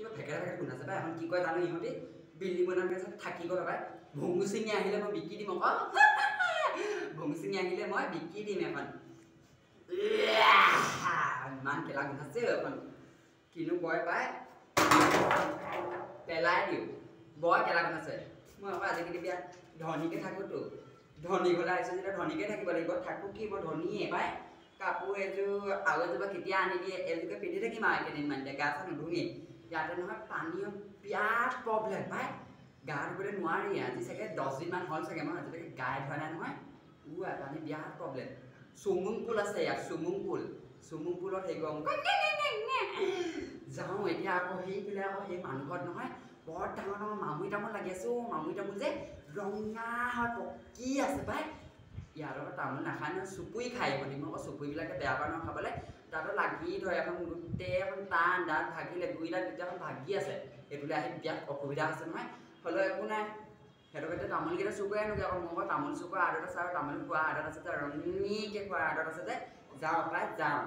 কিবা ফেকেৰা ফেকেৰা শুনা আছে পাই এখন কি কয় জানো ইহঁতি বিল্ডিং বনাৰ পিছত থাকিব পাই ভংগু চিঙি আহিলে মই বিকি দিম আকৌ ভংগু চিঙি আহিলে মই বিকি দিম এখন ইমান কেলা গোন্ধাইছে এখন কিনো কয় পাই পেলাই দিওঁ বৰ কেলা গোন্ধাইছে মই আকৌ আজিকালি বিয়া ধনীকে থাকোঁতো ধনী ঘৰলৈ আহিছোঁ যেতিয়া ধনীকে থাকিব লাগিব থাকোঁ কি মই ধনীয়ে পাই কাপোৰ এযোৰ আৰু এযোৰ কেতিয়া আনি দিয়ে এযোৰকে পিন্ধি থাকিম আৰু কেইদিনমান এতিয়া গা চা নুধুঙেই ইয়াতে নহয় পানীৰ বিৰাট প্ৰব্লেম পাই গা ধুবলৈ নোৱাৰি আজি চাগে 10 দিনমান হ'ল চাগে মই আজিলৈকে গাই ধোৱা নাই নহয় পানী বিৰাট প্ৰব্লেম চুইমিং পুল আছে ইয়াত চুইমিং পুলত হেৰি কৰোঁ যাওঁ এতিয়া আকৌ সেইফালে আকৌ সেই মানুহ ঘৰত নহয় বৰ ডাঙৰ ডাঙৰ মামুৰি তামোল লাগি আছে মামুৰি তামোল যে ৰঙা হয় পকি আছে পাই ইয়াৰ লগত তামোল নাখায় নহয় চুপুৰি খাই বুলি মই আকৌ চুপুৰিবিলাকে বেয়া পাওঁ নহয় খাবলৈ তাতো লাগি ধৰে এখন গোটেই এখন টান দাঁত ভাগিলে গুৰি দাঁত গোটেইখন ভাগি আছে এইটোলৈ আহি বিৰাট অসুবিধা আছে নহয় হ'লেও একো নাই সিহঁতক তামোলকেইটা চুকুৱাই আনোগৈ আকৌ মোৰ তামোল চুকুৱাৰ আদত আছে আৰু তামোল খোৱা আদত আছে যে ৰঙীকৈ খোৱাৰ আদত আছে যে যাওঁ পাই যাওঁ